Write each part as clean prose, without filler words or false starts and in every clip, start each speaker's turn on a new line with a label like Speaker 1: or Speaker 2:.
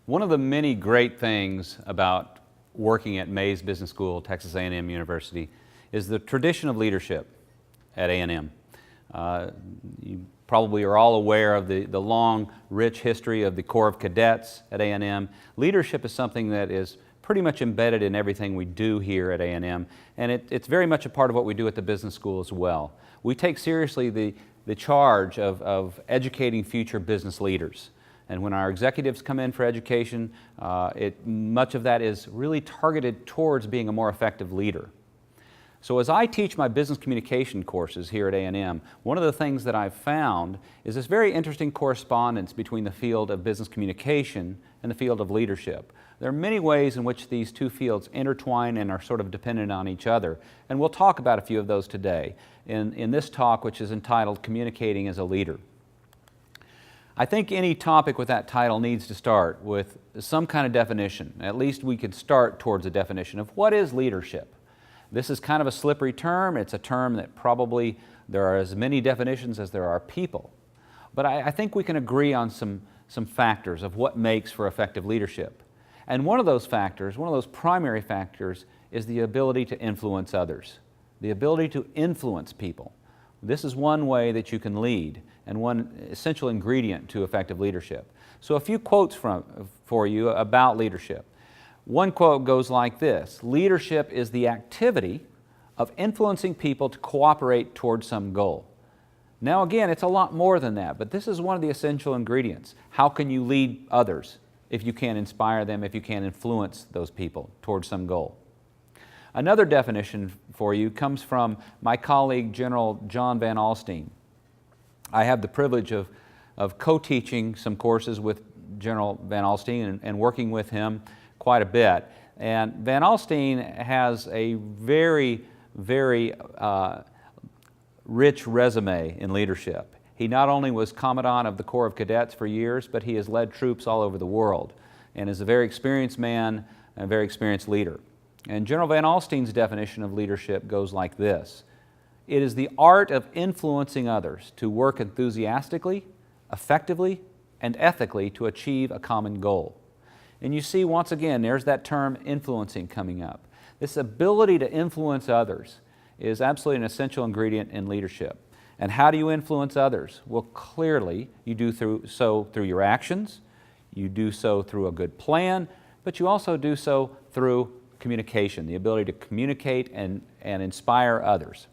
Speaker 1: One of the many great things about working at Mays Business School, Texas A&M University, is the tradition of leadership at A&M. You probably are all aware of the long, rich history of the Corps of Cadets at A&M. Leadership is something that is pretty much embedded in everything we do here at A&M, and it's very much a part of what we do at the business school as well. We take seriously the charge of educating future business leaders. And when our executives come in for education, much of that is really targeted towards being a more effective leader. So as I teach my business communication courses here at A&M, one of the things that I've found is this very interesting correspondence between the field of business communication and the field of leadership. There are many ways in which these two fields intertwine and are sort of dependent on each other, and we'll talk about a few of those today in this talk, which is entitled Communicating as a Leader. I think any topic with that title needs to start with some kind of definition. At least we could start towards a definition of what is leadership. This is kind of a slippery term. It's a term that probably there are as many definitions as there are people. But I think we can agree on some factors of what makes for effective leadership. And one of those factors, one of those primary factors, is the ability to influence others, the ability to influence people. This is one way that you can lead and one essential ingredient to effective leadership. So a few quotes for you about leadership. One quote goes like this: leadership is the activity of influencing people to cooperate towards some goal. Now again, it's a lot more than that, but this is one of the essential ingredients. How can you lead others if you can't inspire them, if you can't influence those people towards some goal? Another definition for you comes from my colleague, General John Van Alstyne. I have the privilege of co-teaching some courses with General Van Alstyne and working with him quite a bit. And Van Alstyne has a very, very rich resume in leadership. He not only was Commandant of the Corps of Cadets for years, but he has led troops all over the world and is a very experienced man and a very experienced leader. And General Van Alstyne's definition of leadership goes like this: it is the art of influencing others to work enthusiastically, effectively, and ethically to achieve a common goal. And you see, once again, there's that term influencing coming up. This ability to influence others is absolutely an essential ingredient in leadership. And how do you influence others? Well, clearly, you do so through your actions, you do so through a good plan, but you also do so through communication, the ability to communicate and inspire others.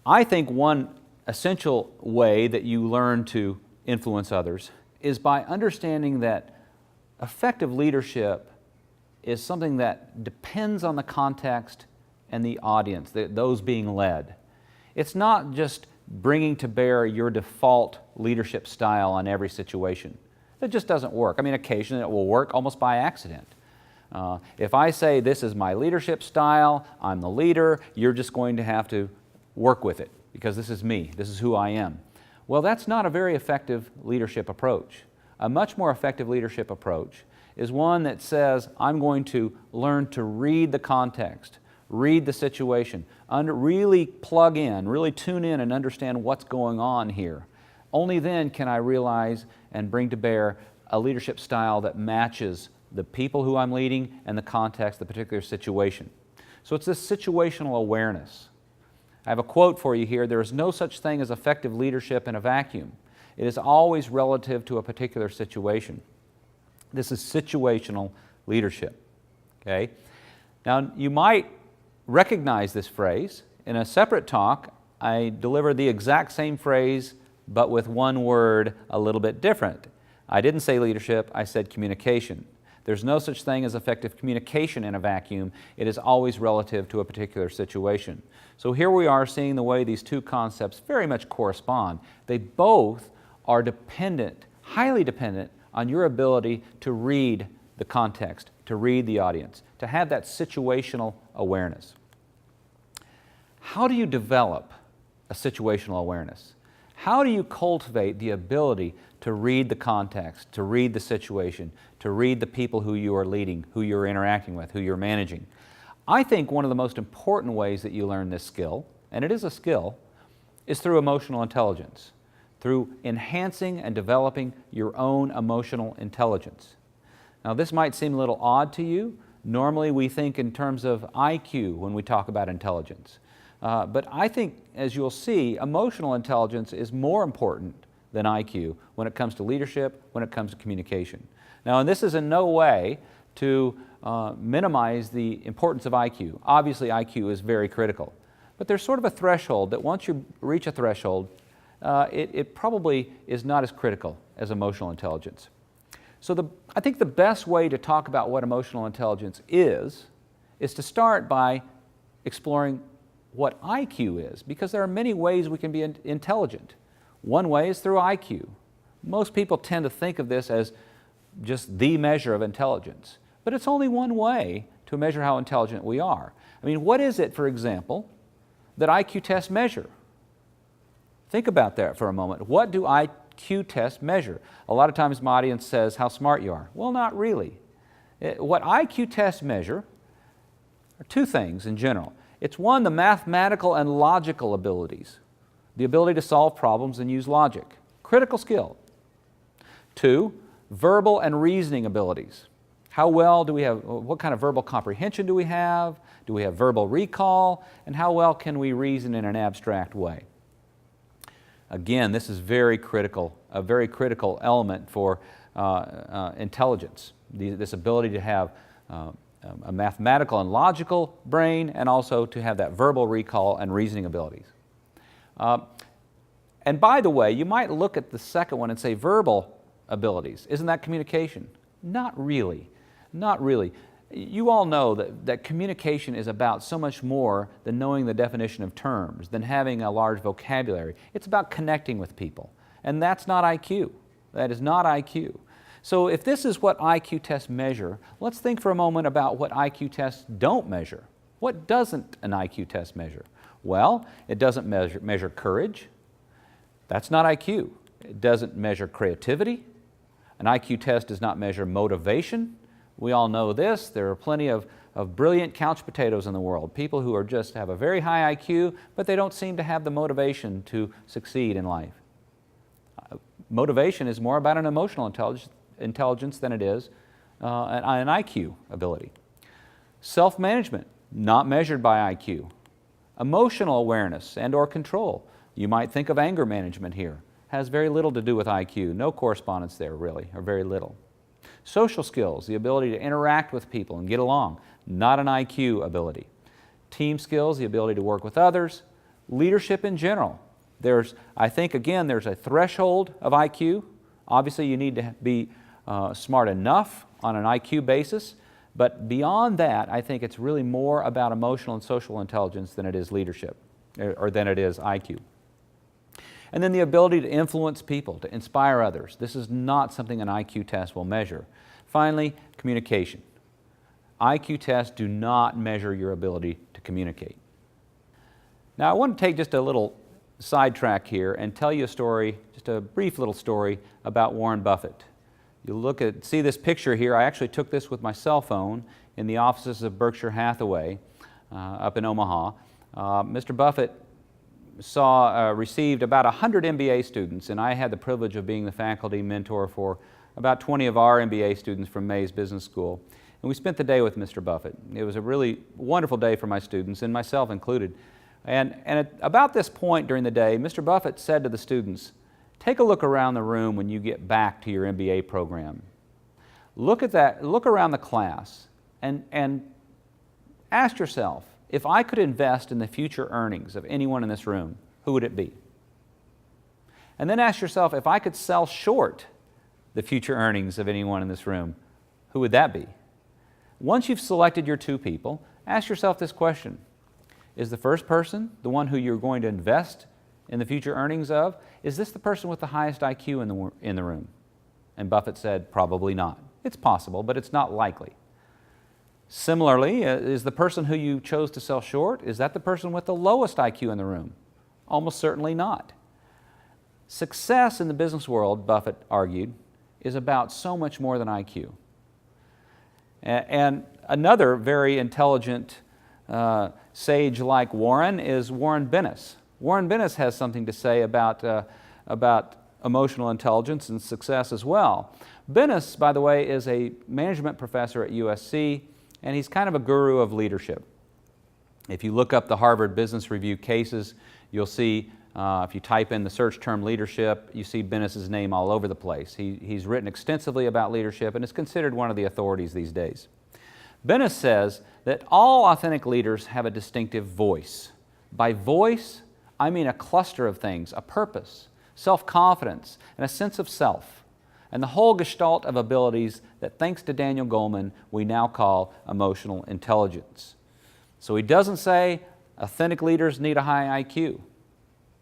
Speaker 1: I think one essential way that you learn to influence others is by understanding that effective leadership is something that depends on the context and the audience, those being led. It's not just bringing to bear your default leadership style on every situation. It just doesn't work. I mean, occasionally it will work almost by accident. If I say this is my leadership style, I'm the leader, you're just going to have to work with it because this is me, this is who I am. Well, that's not a very effective leadership approach. A much more effective leadership approach is one that says, I'm going to learn to read the context, read the situation, really plug in, really tune in and understand what's going on here. Only then can I realize and bring to bear a leadership style that matches the people who I'm leading and the context, the particular situation. So it's this situational awareness. I have a quote for you here: there is no such thing as effective leadership in a vacuum. It is always relative to a particular situation. This is situational leadership. Okay? Now, you might recognize this phrase. In a separate talk, I delivered the exact same phrase, but with one word a little bit different. I didn't say leadership, I said communication. There's no such thing as effective communication in a vacuum. It is always relative to a particular situation. So here we are seeing the way these two concepts very much correspond. They both are dependent, highly dependent, on your ability to read the context, to read the audience, to have that situational awareness. How do you develop a situational awareness? How do you cultivate the ability to read the context, to read the situation, to read the people who you are leading, who you're interacting with, who you're managing. I think one of the most important ways that you learn this skill, and it is a skill, is through emotional intelligence, through enhancing and developing your own emotional intelligence. Now, this might seem a little odd to you. Normally, we think in terms of IQ when we talk about intelligence. But I think, as you'll see, emotional intelligence is more important than IQ when it comes to leadership, when it comes to communication. Now, and this is in no way to minimize the importance of IQ. Obviously, IQ is very critical. But there's sort of a threshold that once you reach a threshold, it probably is not as critical as emotional intelligence. So I think the best way to talk about what emotional intelligence is to start by exploring what IQ is, because there are many ways we can be intelligent. One way is through IQ. Most people tend to think of this as just the measure of intelligence, but it's only one way to measure how intelligent we are. I mean, what is it, for example, that IQ tests measure? Think about that for a moment. What do IQ tests measure? A lot of times my audience says how smart you are. Well, not really. What IQ tests measure are two things in general. It's one, the mathematical and logical abilities, the ability to solve problems and use logic, critical skill. Two, verbal and reasoning abilities. How well do we have, what kind of verbal comprehension do we have? Do we have verbal recall? And how well can we reason in an abstract way? Again, this is a very critical element for intelligence, this ability to have a mathematical and logical brain, and also to have that verbal recall and reasoning abilities. And by the way, you might look at the second one and say verbal abilities. Isn't that communication? Not really. Not really. You all know that communication is about so much more than knowing the definition of terms, than having a large vocabulary. It's about connecting with people. And that's not IQ. That is not IQ. So if this is what IQ tests measure, let's think for a moment about what IQ tests don't measure. What doesn't an IQ test measure? Well, it doesn't measure courage. That's not IQ. It doesn't measure creativity. An IQ test does not measure motivation. We all know this. There are plenty of brilliant couch potatoes in the world, people who are just have a very high IQ, but they don't seem to have the motivation to succeed in life. Motivation is more about an emotional intelligence than it is an IQ ability. Self-management, not measured by IQ. Emotional awareness and or control. You might think of anger management here. Has very little to do with IQ. No correspondence there really, or very little. Social skills, the ability to interact with people and get along, not an IQ ability. Team skills, the ability to work with others. Leadership in general. I think again, there's a threshold of IQ. Obviously you need to be smart enough on an IQ basis, but beyond that, I think it's really more about emotional and social intelligence than it is leadership, or than it is IQ. And then the ability to influence people, to inspire others. This is not something an IQ test will measure. Finally, communication. IQ tests do not measure your ability to communicate. Now I want to take just a little sidetrack here and tell you a story, just a brief little story about Warren Buffett. You see this picture here. I actually took this with my cell phone in the offices of Berkshire Hathaway up in Omaha. Mr. Buffett received about 100 MBA students, and I had the privilege of being the faculty mentor for about 20 of our MBA students from Mays Business School. And we spent the day with Mr. Buffett. It was a really wonderful day for my students, and myself included. And at about this point during the day, Mr. Buffett said to the students, take a look around the room when you get back to your MBA program. Look around the class and ask yourself, if I could invest in the future earnings of anyone in this room, who would it be? And then ask yourself, if I could sell short the future earnings of anyone in this room, who would that be? Once you've selected your two people, ask yourself this question. Is the first person the one who you're going to invest in the future earnings of? Is this the person with the highest IQ in the room? And Buffett said, probably not. It's possible, but it's not likely. Similarly, is the person who you chose to sell short, is that the person with the lowest IQ in the room? Almost certainly not. Success in the business world, Buffett argued, is about so much more than IQ. And another very intelligent sage like Warren is Warren Buffett. Warren Buffett has something to say about emotional intelligence and success as well. Buffett, by the way, is a management professor at USC, and he's kind of a guru of leadership. If you look up the Harvard Business Review cases, you'll see, if you type in the search term leadership, you see Bennis's name all over the place. He's written extensively about leadership and is considered one of the authorities these days. Bennis says that all authentic leaders have a distinctive voice. By voice, I mean a cluster of things, a purpose, self-confidence, and a sense of self, and the whole gestalt of abilities that, thanks to Daniel Goleman, we now call emotional intelligence. So he doesn't say authentic leaders need a high IQ.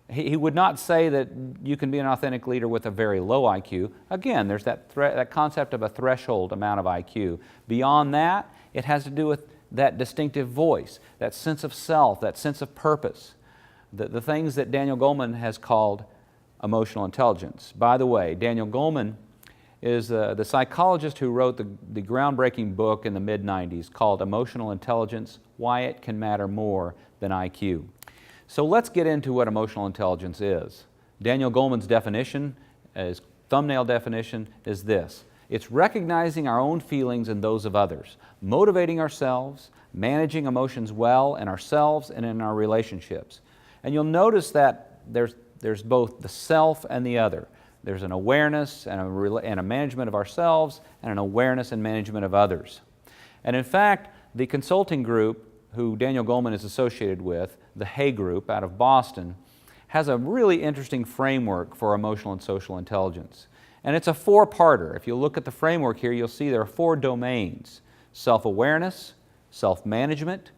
Speaker 1: He would not say that you can be an authentic leader with a very low IQ. Again, there's that concept of a threshold amount of IQ. Beyond that, it has to do with that distinctive voice, that sense of self, that sense of purpose, the things that Daniel Goleman has called emotional intelligence. By the way, Daniel Goleman is the psychologist who wrote the groundbreaking book in the mid-90s called Emotional Intelligence: Why It Can Matter More Than IQ. So let's get into what emotional intelligence is. Daniel Goleman's definition, his thumbnail definition, is this: it's recognizing our own feelings and those of others, motivating ourselves, managing emotions well in ourselves and in our relationships. And you'll notice that there's both the self and the other. There's an awareness and a management of ourselves and an awareness and management of others. And in fact, the consulting group who Daniel Goleman is associated with, the Hay Group out of Boston, has a really interesting framework for emotional and social intelligence. And it's a four-parter. If you look at the framework here, you'll see there are 4 domains: self-awareness, self-management,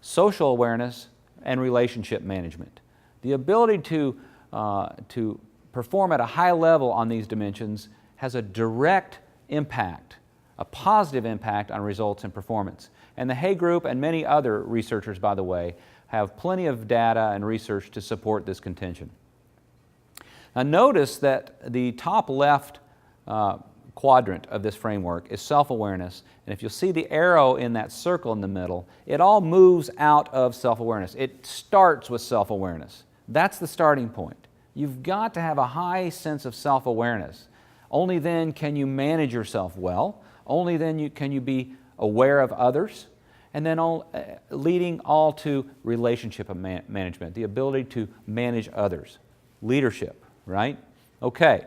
Speaker 1: social awareness, and relationship management. The ability to perform at a high level on these dimensions has a direct impact, a positive impact on results and performance. And the Hay Group and many other researchers, by the way, have plenty of data and research to support this contention. Now notice that the top left quadrant of this framework is self-awareness, and if you'll see the arrow in that circle in the middle, it all moves out of self-awareness. It starts with self-awareness. That's the starting point. You've got to have a high sense of self-awareness. Only then can you manage yourself well. Only then can you be aware of others. And then leading all to relationship management, the ability to manage others. Leadership, right? Okay.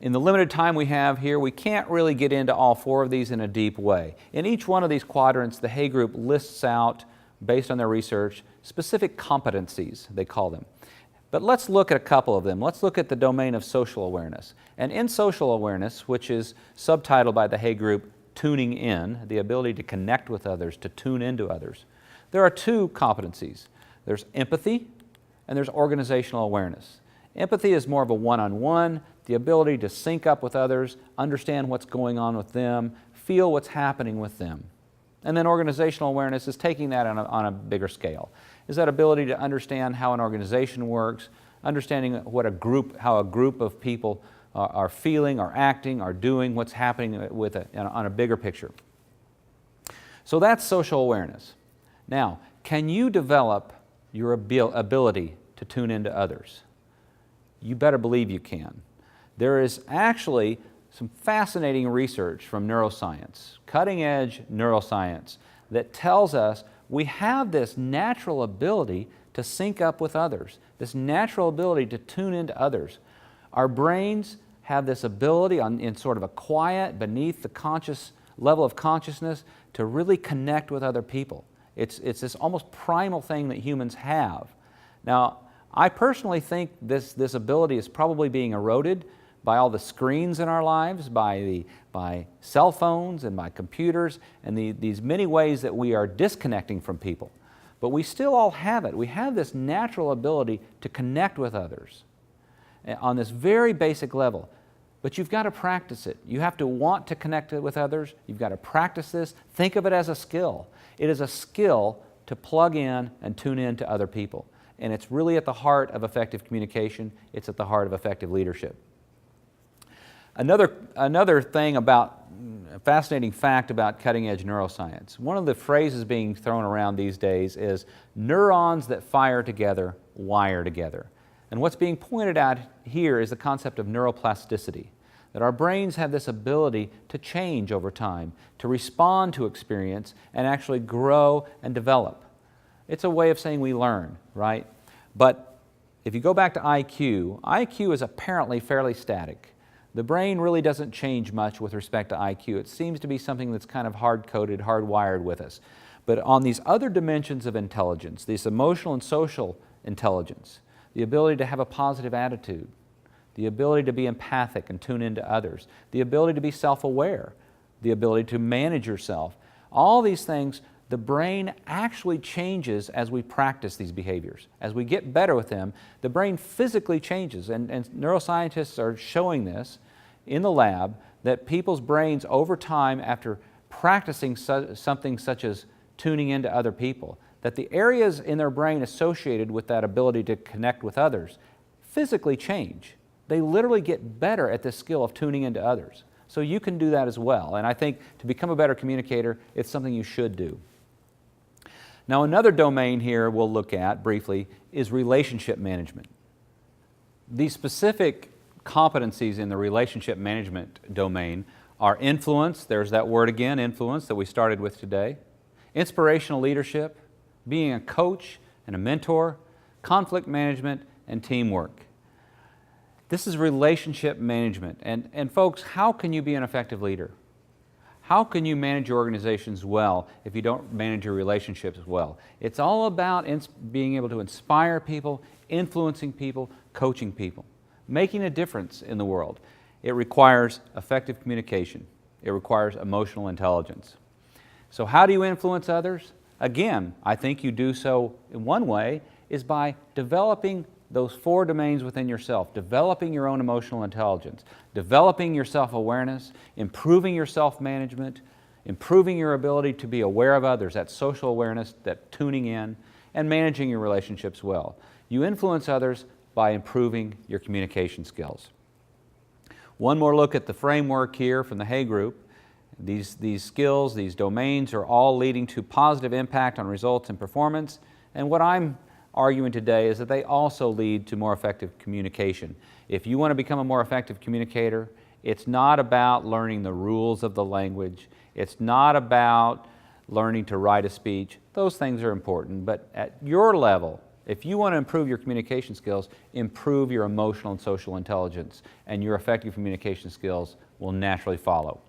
Speaker 1: In the limited time we have here, we can't really get into all 4 of these in a deep way. In each one of these quadrants, the Hay Group lists out, based on their research, specific competencies, they call them. But let's look at a couple of them. Let's look at the domain of social awareness. And in social awareness, which is subtitled by the Hay Group, tuning in, the ability to connect with others, to tune into others, there are 2 competencies. There's empathy and there's organizational awareness. Empathy is more of a one-on-one, the ability to sync up with others, understand what's going on with them, feel what's happening with them. And then organizational awareness is taking that on a bigger scale. Is that ability to understand how an organization works, understanding how a group of people are feeling, are acting, are doing, what's happening on a bigger picture. So that's social awareness. Now, can you develop your ability to tune into others? You better believe you can. There is actually some fascinating research from neuroscience, cutting-edge neuroscience, that tells us we have this natural ability to sync up with others, this natural ability to tune into others. Our brains have this ability in sort of a quiet, beneath the conscious level of consciousness, to really connect with other people. It's this almost primal thing that humans have. Now, I personally think this ability is probably being eroded by all the screens in our lives, by cell phones and by computers, and these many ways that we are disconnecting from people. But we still all have it. We have this natural ability to connect with others on this very basic level. But you've got to practice it. You have to want to connect with others. You've got to practice this. Think of it as a skill. It is a skill to plug in and tune in to other people. and it's really at the heart of effective communication. It's at the heart of effective leadership. Another thing about, a fascinating fact about cutting-edge neuroscience. One of the phrases being thrown around these days is neurons that fire together, wire together. And what's being pointed out here is the concept of neuroplasticity, that our brains have this ability to change over time, to respond to experience and actually grow and develop. It's a way of saying we learn, right? But if you go back to IQ, IQ is apparently fairly static. The brain really doesn't change much with respect to IQ. It seems to be something that's kind of hard-coded, hardwired with us. But on these other dimensions of intelligence, this emotional and social intelligence, the ability to have a positive attitude, the ability to be empathic and tune into others, the ability to be self-aware, the ability to manage yourself, all these things, the brain actually changes as we practice these behaviors. As we get better with them, the brain physically changes, and neuroscientists are showing this in the lab, that people's brains over time, after practicing something such as tuning into other people, that the areas in their brain associated with that ability to connect with others physically change. They literally get better at this skill of tuning into others. So you can do that as well, and I think to become a better communicator, it's something you should do. Now, another domain here we'll look at briefly is relationship management. These specific competencies in the relationship management domain are influence, there's that word again, influence, that we started with today, inspirational leadership, being a coach and a mentor, conflict management, and teamwork. This is relationship management. And folks, how can you be an effective leader? How can you manage your organizations well if you don't manage your relationships well? It's all about being able to inspire people, influencing people, coaching people, making a difference in the world. It requires effective communication. It requires emotional intelligence. So how do you influence others? Again, I think you do so in one way is by developing those 4 domains within yourself, developing your own emotional intelligence, developing your self-awareness, improving your self-management, improving your ability to be aware of others, that social awareness, that tuning in, and managing your relationships well. You influence others by improving your communication skills. One more look at the framework here from the Hay Group. These skills, these domains are all leading to positive impact on results and performance, and what I'm arguing today is that they also lead to more effective communication. If you want to become a more effective communicator, it's not about learning the rules of the language. It's not about learning to write a speech. Those things are important, but at your level, if you want to improve your communication skills, improve your emotional and social intelligence, and your effective communication skills will naturally follow.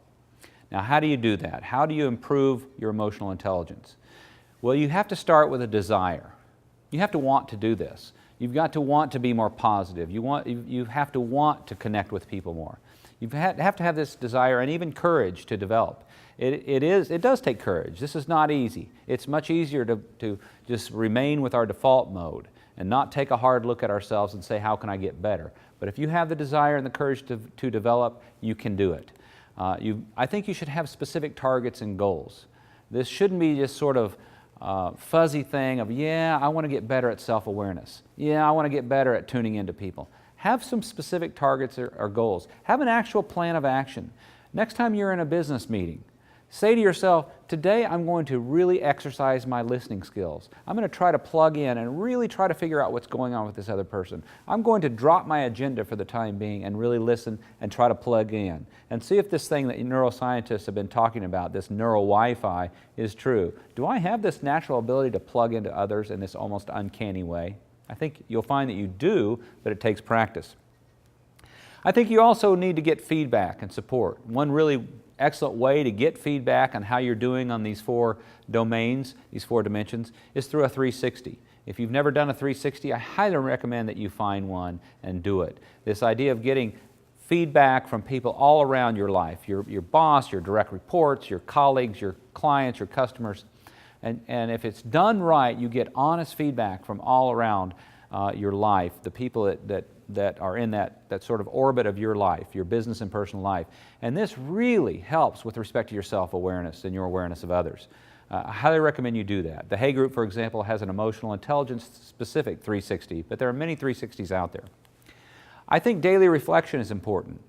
Speaker 1: Now, how do you do that? How do you improve your emotional intelligence? Well, you have to start with a desire. You have to want to do this. You've got to want to be more positive. You have to want to connect with people more. You have to have this desire and even courage to develop. It does take courage. This is not easy. It's much easier to just remain with our default mode and not take a hard look at ourselves and say, how can I get better? But if you have the desire and the courage to develop, you can do it. I think you should have specific targets and goals. This shouldn't be just sort of fuzzy thing of, yeah, I want to get better at self-awareness. Yeah, I want to get better at tuning into people. Have some specific targets or goals. Have an actual plan of action. Next time you're in a business meeting, say to yourself, today I'm going to really exercise my listening skills. I'm going to try to plug in and really try to figure out what's going on with this other person. I'm going to drop my agenda for the time being and really listen and try to plug in and see if this thing that neuroscientists have been talking about, this neuro Wi-Fi, is true. Do I have this natural ability to plug into others in this almost uncanny way? I think you'll find that you do, but it takes practice. I think you also need to get feedback and support. One really excellent way to get feedback on how you're doing on these 4 domains, these 4 dimensions, is through a 360. If you've never done a 360, I highly recommend that you find one and do it. This idea of getting feedback from people all around your life, your boss, your direct reports, your colleagues, your clients, your customers, and if it's done right, you get honest feedback from all around your life, the people that that are in that sort of orbit of your life, your business and personal life. And this really helps with respect to your self-awareness and your awareness of others. I highly recommend you do that. The Hay Group, for example, has an emotional intelligence specific 360, but there are many 360s out there. I think daily reflection is important.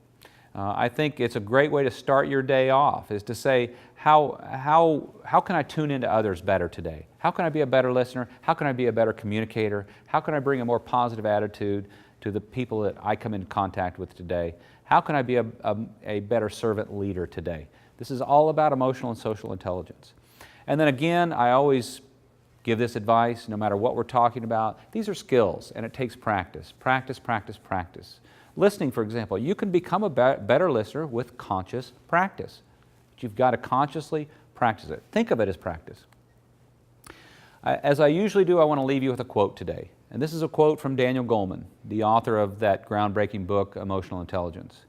Speaker 1: I think it's a great way to start your day off, is to say, how can I tune into others better today? How can I be a better listener? How can I be a better communicator? How can I bring a more positive attitude to the people that I come in contact with today? How can I be a better servant leader today? This is all about emotional and social intelligence. And then again, I always give this advice, no matter what we're talking about. These are skills, and it takes practice. Practice, practice, practice. Listening, for example, you can become a better listener with conscious practice. But you've got to consciously practice it. Think of it as practice. As I usually do, I want to leave you with a quote today. And this is a quote from Daniel Goleman, the author of that groundbreaking book, Emotional Intelligence.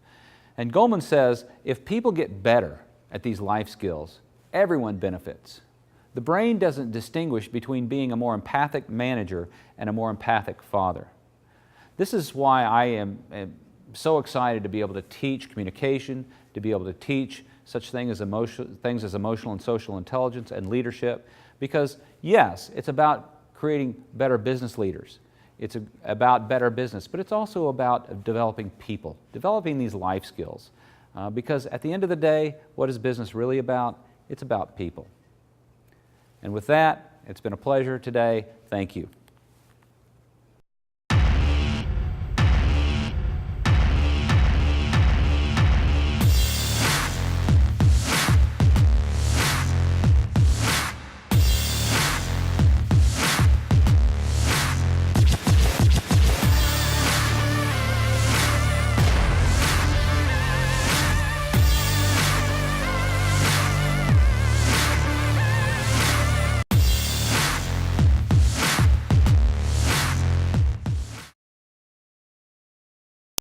Speaker 1: And Goleman says, if people get better at these life skills, everyone benefits. The brain doesn't distinguish between being a more empathic manager and a more empathic father. This is why I am so excited to be able to teach communication, to be able to teach such things as emotional and social intelligence and leadership, because yes, it's about creating better business leaders. It's about better business, but it's also about developing people, developing these life skills. Because at the end of the day, what is business really about? It's about people. And with that, it's been a pleasure today. Thank you.